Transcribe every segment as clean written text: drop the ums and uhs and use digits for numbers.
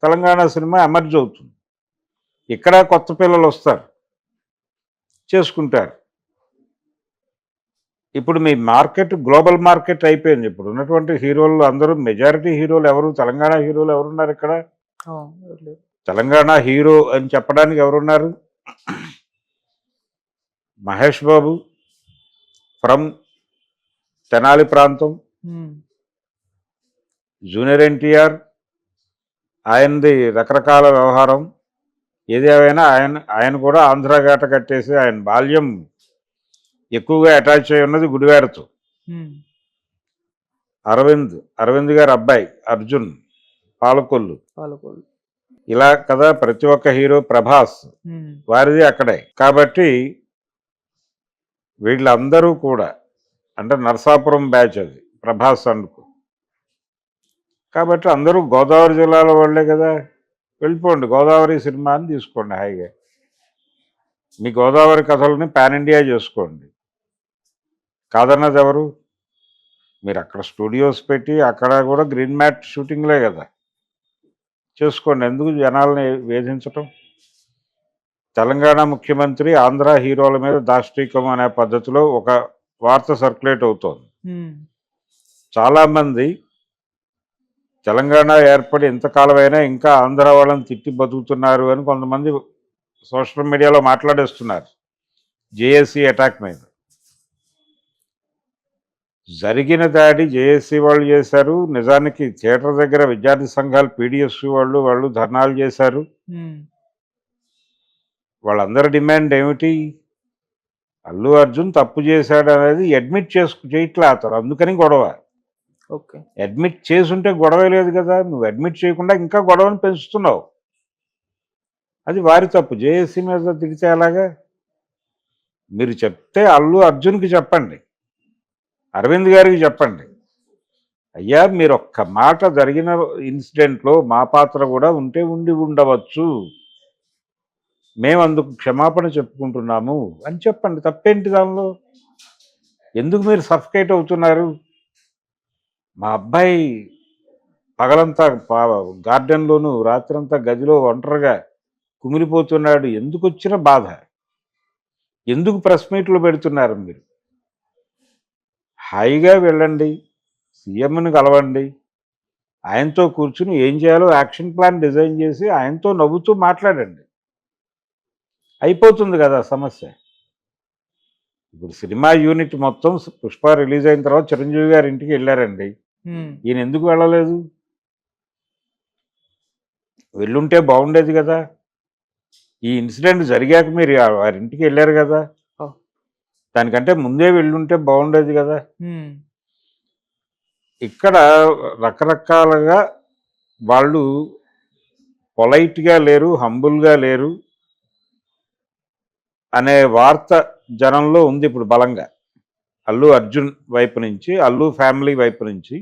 Telangana cinema emerge అవుతుంది. ఇక్కడ కొత్త పిల్లలు వస్తారు, చేసుకుంటారు. ఇప్పుడు మీ మార్కెట్ గ్లోబల్ మార్కెట్ అయిపోయింది. ఇప్పుడు ఉన్నటువంటి హీరోలు అందరూ మెజారిటీ హీరోలు ఎవరు? తెలంగాణ హీరోలు ఎవరున్నారు ఇక్కడ? తెలంగాణ హీరో అని చెప్పడానికి ఎవరున్నారు? మహేష్ బాబు ఫ్రమ్ తెనాలి ప్రాంతం, జూనియర్ ఎన్టీఆర్ ఆయనది రకరకాల వ్యవహారం. ఏదేమైనా ఆయన కూడా ఆంధ్ర గేట కట్టేసి ఆయన బాల్యం ఎక్కువగా అటాచ్ అయి ఉన్నది గుడివాడతో. అరవింద్ గారి అబ్బాయి అర్జున్ పాలకొల్లు, ఇలా కదా ప్రతి ఒక్క హీరో. ప్రభాస్ వారిది అక్కడే. కాబట్టి వీళ్ళందరూ కూడా అంటే నరసాపురం బ్యాచ్ అది ప్రభాస్ అనుకో. కాబట్టి అందరూ గోదావరి జిల్లాలో వాళ్ళే కదా. వెళ్ళిపోండి, గోదావరి సినిమా అని తీసుకోండి హాయిగా. మీ గోదావరి కథలని పాన్ ఇండియా చేసుకోండి. కాదన్నది ఎవరు? మీరు అక్కడ స్టూడియోస్ పెట్టి అక్కడ కూడా గ్రీన్ మ్యాట్ షూటింగ్లే కదా, చేసుకోండి. ఎందుకు జనాలని వేధించటం? తెలంగాణ ముఖ్యమంత్రి ఆంధ్ర హీరోల మీద దాష్టీకం అనే పద్ధతిలో ఒక వార్త సర్క్యులేట్ అవుతోంది. చాలామంది తెలంగాణ ఏర్పడి ఇంతకాలమైనా ఇంకా ఆంధ్ర వాళ్ళని తిట్టి బతుకుతున్నారు అని కొంతమంది సోషల్ మీడియాలో మాట్లాడేస్తున్నారు. జేఏసీ అటాక్ మీద జరిగిన దాడి జేఏసీ వాళ్ళు చేశారు. నిజానికి థియేటర్ దగ్గర విద్యార్థి సంఘాలు పీడిఎస్ వాళ్ళు ధర్నాలు చేశారు. వాళ్ళందరి డిమాండ్ ఏమిటి? అల్లు అర్జున్ తప్పు చేశాడు అనేది అడ్మిట్ చేయట్లే అతను, అందుకని గొడవ. అడ్మిట్ చేసుంటే గొడవ లేదు కదా. నువ్వు అడ్మిట్ చేయకుండా ఇంకా గొడవని పెంచుతున్నావు. అది వారి తప్పు. జేఏసీ మీద దిగితే అలాగా? మీరు చెప్తే అల్లు అర్జున్కి చెప్పండి, అరవింద్ గారికి చెప్పండి, అయ్యా మీరు ఒక్క మాట జరిగిన ఇన్సిడెంట్లో మా పాత్ర కూడా ఉండి ఉండవచ్చు, మేము అందుకు క్షమాపణ చెప్పుకుంటున్నాము అని చెప్పండి. తప్పేంటి దానిలో? ఎందుకు మీరు సఫికేట్ అవుతున్నారు? మా అబ్బాయి పగలంతా గార్డెన్లోను రాత్రంతా గదిలో ఒంటరిగా కుమిలిపోతున్నాడు, ఎందుకు వచ్చిన బాధ? ఎందుకు ప్రెస్ మీట్లు పెడుతున్నారు మీరు? హాయిగా వెళ్ళండి, సీఎంని కలవండి, ఆయనతో కూర్చుని ఏం చేయాలో యాక్షన్ ప్లాన్ డిజైన్ చేసి ఆయనతో నవ్వుతూ మాట్లాడండి, అయిపోతుంది కదా సమస్య. ఇప్పుడు సినిమా యూనిట్ మొత్తం పుష్ప రిలీజ్ అయిన తర్వాత చిరంజీవి గారి ఇంటికి వెళ్ళారండి. ఈయన ఎందుకు వెళ్ళలేదు? వెళ్ళుంటే బాగుండేది కదా. ఈ ఇన్సిడెంట్ జరిగాక మీరు వారింటికి వెళ్ళారు కదా, దానికంటే ముందే వెళ్ళుంటే బాగుండేది కదా. ఇక్కడ రకరకాలుగా వాళ్ళు పొలైట్గా లేరు, హంబుల్గా లేరు అనే వార్త జనంలో ఉంది ఇప్పుడు బలంగా. అల్లు అర్జున్ వైపు నుంచి, అల్లు ఫ్యామిలీ వైపు నుంచి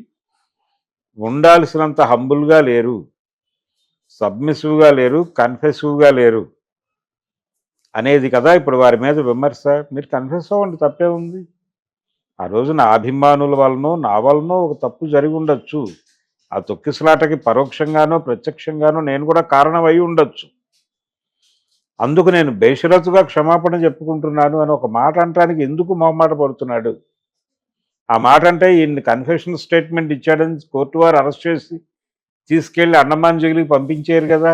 ఉండాల్సినంత హంబుల్గా లేరు, సబ్మిసివ్గా లేరు, కన్ఫెసివ్గా లేరు అనేది కదా ఇప్పుడు వారి మీద విమర్శ. మీరు కన్ఫెస్ అవ్వండి, తప్పే ఉంది. ఆ రోజు నా అభిమానుల వలనో నా వలనో ఒక తప్పు జరిగి ఉండొచ్చు. ఆ తొక్కిసలాటకి పరోక్షంగానో ప్రత్యక్షంగానో నేను కూడా కారణం అయి ఉండొచ్చు. అందుకు నేను బేషరతుగా క్షమాపణ చెప్పుకుంటున్నాను అని ఒక మాట అనడానికి ఎందుకు మొహమాట పడుతున్నాడు? ఆ మాట అంటే ఈయన్ని కన్ఫెషన్ స్టేట్మెంట్ ఇచ్చాడని కోర్టు వారు అరెస్ట్ చేసి తీసుకెళ్ళి అండమాన్ జైలుకి పంపించారు కదా,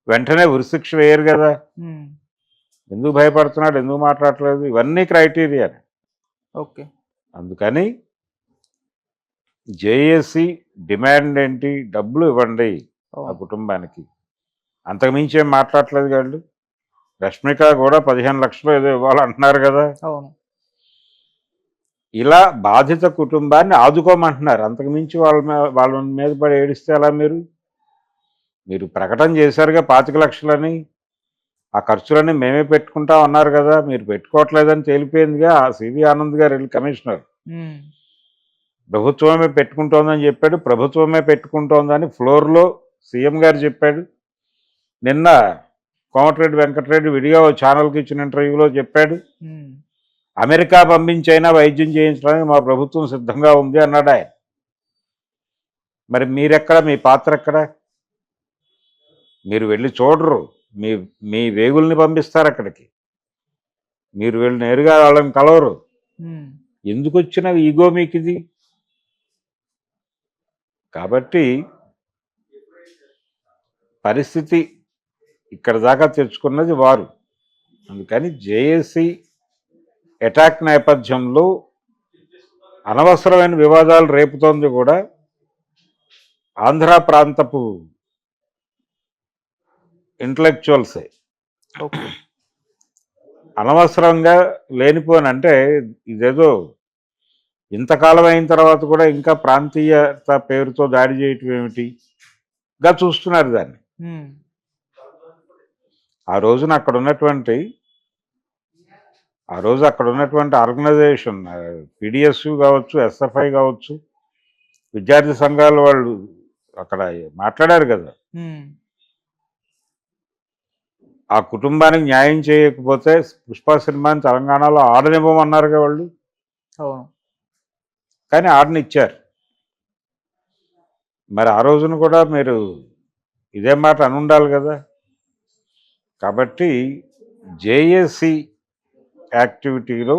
వెంటనే ఉరిశిక్ష వేయరు కదా. ఎందుకు భయపడుతున్నాడు, ఎందుకు మాట్లాడట్లేదు? ఇవన్నీ క్రైటీరియా. అందుకని జేఏసీ డిమాండ్ ఏంటి? డబ్బులు ఇవ్వండి ఆ కుటుంబానికి. అంతకుమించి ఏం మాట్లాడట్లేదు వాళ్ళు. రష్మిక కూడా 15 లక్షలు ఏదో ఇవ్వాలంటున్నారు కదా. ఇలా బాధిత కుటుంబాన్ని ఆదుకోమంటున్నారు. అంతకుమించి వాళ్ళ మీద పడి ఏడిస్తే ఎలా? మీరు ప్రకటన చేశారుగా 25 లక్షలని, ఆ ఖర్చులన్నీ మేమే పెట్టుకుంటాం అన్నారు కదా. మీరు పెట్టుకోవట్లేదని తేలిపోయిందిగా. ఆ సివి ఆనంద్ గారు వెళ్ళి కమిషనర్ ప్రభుత్వమే పెట్టుకుంటోందని చెప్పాడు. ప్రభుత్వమే పెట్టుకుంటోందని ఫ్లోర్లో సీఎం గారు చెప్పాడు. నిన్న కోమటిరెడ్డి వెంకటరెడ్డి విడిగా ఓ ఛానల్కి ఇచ్చిన ఇంటర్వ్యూలో చెప్పాడు. అమెరికా పంపించైనా వైద్యం చేయించడానికి మా ప్రభుత్వం సిద్ధంగా ఉంది అన్నాడు ఆయన. మరి మీరెక్కడ, మీ పాత్ర ఎక్కడ? మీరు వెళ్ళి చూడరు, మీ మీ వేగుల్ని పంపిస్తారు అక్కడికి, మీరు వెళ్ళి నేరుగా వాళ్ళని కలవరు. ఎందుకు వచ్చిన ఈగో మీకు ఇది? కాబట్టి పరిస్థితి ఇక్కడ దాకా తెచ్చుకున్నది వారు. అందుకని జేఏసీ అటాక్ నేపథ్యంలో అనవసరమైన వివాదాలు రేపుతోంది కూడా ఆంధ్ర ప్రాంతపు ఇంటలెక్చువల్సే. అనవసరంగా లేనిపోని, అంటే ఇదేదో ఇంతకాలం అయిన తర్వాత కూడా ఇంకా ప్రాంతీయత పేరుతో దాడి చేయటం ఏమిటిగా చూస్తున్నారు దాన్ని. ఆ రోజున అక్కడ ఉన్నటువంటి ఆర్గనైజేషన్ పిడిఎస్యు కావచ్చు, ఎస్ఎఫ్ఐ కావచ్చు, విద్యార్థి సంఘాల వాళ్ళు అక్కడ మాట్లాడారు కదా. ఆ కుటుంబానికి న్యాయం చేయకపోతే పుష్ప సినిమాని తెలంగాణలో ఆడనివ్వమన్నారుగా వాళ్ళు. కానీ ఆడనిచ్చారు. మరి ఆ రోజున కూడా మీరు ఇదే మాట అనుండాలి కదా. కాబట్టి జేఏసీ యాక్టివిటీలో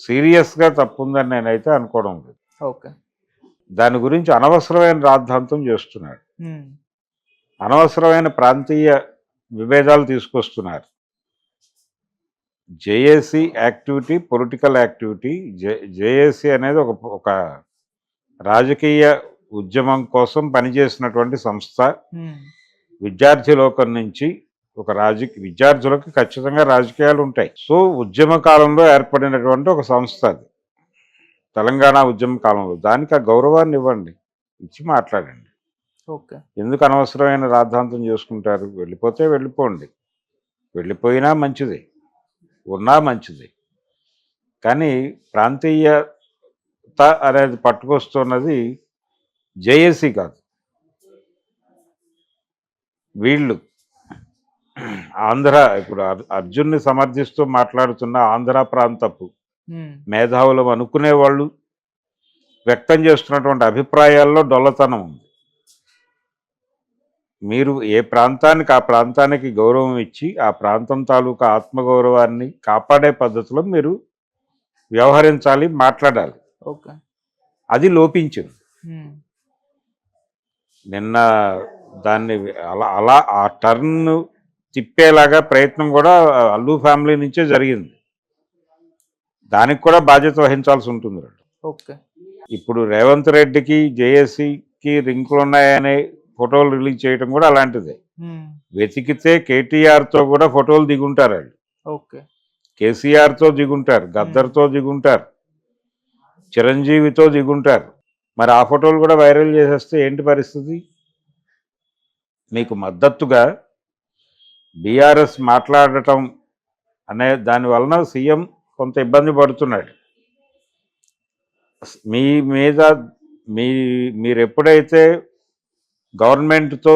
సీరియస్గా తప్పుందని నేనైతే అనుకోవడం లేదు. దాని గురించి అనవసరమైన రాద్ధాంతం చేస్తున్నాడు, అనవసరమైన ప్రాంతీయ విభేదాలు తీసుకొస్తున్నారు. JAC activity political activity. JAC అనేది ఒక రాజకీయ ఉద్యమం కోసం పనిచేసినటువంటి సంస్థ. విద్యార్థి లోకం నుంచి విద్యార్థులకు ఖచ్చితంగా రాజకీయాలు ఉంటాయి. సో ఉద్యమ కాలంలో ఏర్పడినటువంటి ఒక సంస్థ అది, తెలంగాణ ఉద్యమ కాలంలో. దానికి ఆ గౌరవాన్ని ఇవ్వండి, ఇచ్చి మాట్లాడండి. ఎందుకు అనవసరమైన రాద్ధాంతం చేసుకుంటారు? వెళ్ళిపోతే వెళ్ళిపోండి, వెళ్ళిపోయినా మంచిది, ఉన్నా మంచిది. కానీ ప్రాంతీయత అనేది పట్టుకొస్తున్నది జేఏసీ కాదు, వీళ్ళు. ఇప్పుడు అర్జున్ని సమర్థిస్తూ మాట్లాడుతున్న ఆంధ్ర ప్రాంతపు మేధావులు అనుకునే వాళ్ళు వ్యక్తం చేస్తున్నటువంటి అభిప్రాయాల్లో డొల్లతనం ఉంది. మీరు ఏ ప్రాంతానికి ఆ ప్రాంతానికి గౌరవం ఇచ్చి ఆ ప్రాంతం తాలూకా ఆత్మగౌరవాన్ని కాపాడే పద్ధతిలో మీరు వ్యవహరించాలి, మాట్లాడాలి. అది లోపించింది. నిన్న దాన్ని అలా ఆ టర్న్ తిప్పేలాగా ప్రయత్నం కూడా అల్లు ఫ్యామిలీ నుంచే జరిగింది. దానికి కూడా బాధ్యత వహించాల్సి ఉంటుంది. ఇప్పుడు రేవంత్ రెడ్డికి జేఏసీకి లింకులు ఉన్నాయనే ఫోటోలు రిలీజ్ చేయడం కూడా అలాంటిదే. వెతికితే కేటీఆర్తో కూడా ఫోటోలు దిగుంటారు వాళ్ళు, కేసీఆర్తో దిగుంటారు, గద్దర్తో దిగుంటారు, చిరంజీవితో దిగుంటారు. మరి ఆ ఫోటోలు కూడా వైరల్ చేసేస్తే ఏంటి పరిస్థితి? మీకు మద్దతుగా బీఆర్ఎస్ మాట్లాడటం అనే దాని వలన సీఎం కొంత ఇబ్బంది పడుతున్నాడు. మీ మీద మీరు ఎప్పుడైతే గవర్నమెంట్తో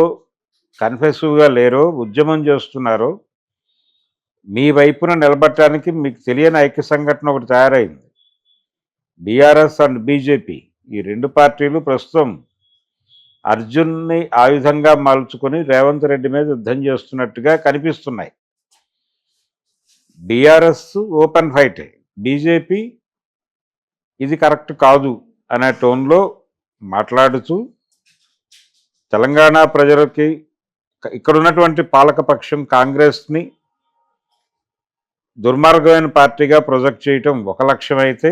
కన్ఫెసివ్గా లేరో, ఉద్యమం చేస్తున్నారో, మీ వైపున నిలబడటానికి మీకు తెలియని ఐక్య సంఘటన ఒకటి తయారైంది. బీఆర్ఎస్ అండ్ బీజేపీ, ఈ రెండు పార్టీలు ప్రస్తుతం అర్జున్ని ఆయుధంగా మలుచుకొని రేవంత్ రెడ్డి మీద యుద్ధం చేస్తున్నట్టుగా కనిపిస్తున్నాయి. బీఆర్ఎస్ ఓపెన్ ఫైటే, బీజేపీ ఇది కరెక్ట్ కాదు అనే టోన్లో మాట్లాడుతూ తెలంగాణ ప్రజలకి ఇక్కడ ఉన్నటువంటి పాలకపక్షం కాంగ్రెస్ని దుర్మార్గమైన పార్టీగా ప్రొజెక్ట్ చేయటం ఒక లక్ష్యం అయితే,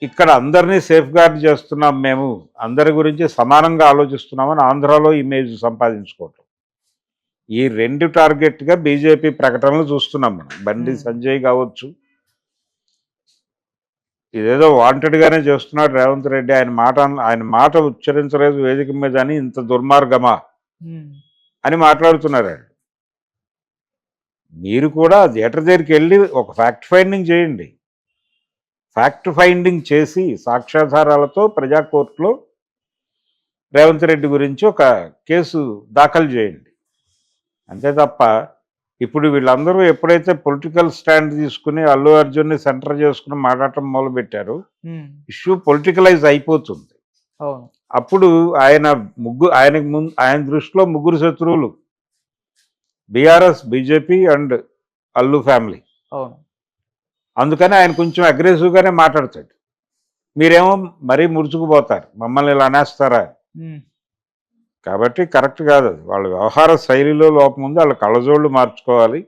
ఇక్కడ అందరినీ సేఫ్ గార్డ్ చేస్తున్నాం, మేము అందరి గురించి సమానంగా ఆలోచిస్తున్నామని ఆంధ్రాలో ఇమేజ్ సంపాదించుకోవటం, ఈ రెండు టార్గెట్గా బీజేపీ ప్రకటనలు చూస్తున్నాం మనం. బండి సంజయ్ కావచ్చు, ఇదేదో వాంటెడ్గానే చేస్తున్నాడు రేవంత్ రెడ్డి, ఆయన మాట ఉచ్చరించలేదు వేదిక మీద అని ఇంత దుర్మార్గమా అని మాట్లాడుతున్నారు. మీరు కూడా థియేటర్ దగ్గరికి వెళ్ళి ఒక ఫ్యాక్ట్ ఫైండింగ్ చేయండి. ఫ్యాక్ట్ ఫైండింగ్ చేసి సాక్ష్యాధారాలతో ప్రజా కోర్టులో రేవంత్ రెడ్డి గురించి ఒక కేసు దాఖలు చేయండి. అంతే తప్ప ఇప్పుడు వీళ్ళందరూ ఎప్పుడైతే పొలిటికల్ స్టాండ్ తీసుకుని అల్లు అర్జున్ని సెంటర్ చేసుకుని మాట్లాడటం మొదలుపెట్టారో, ఇష్యూ పొలిటికలైజ్ అయిపోతుంది. అవును. అప్పుడు ఆయన దృష్టిలో ముగ్గురు శత్రువులు, BRS, BJP and Allu family. అవును. అందుకని ఆయన కొంచెం అగ్రెసివ్గానే మాట్లాడతాడు. మీరేమో మరీ ముడుచుకుపోతారు, మమ్మల్ని ఇలా అనేస్తారా. కాబట్టి కరెక్ట్ కాదు అది. వాళ్ళ వ్యవహార శైలిలో లోపం ఉంది, వాళ్ళ కళ్ళజోళ్ళు మార్చుకోవాలి.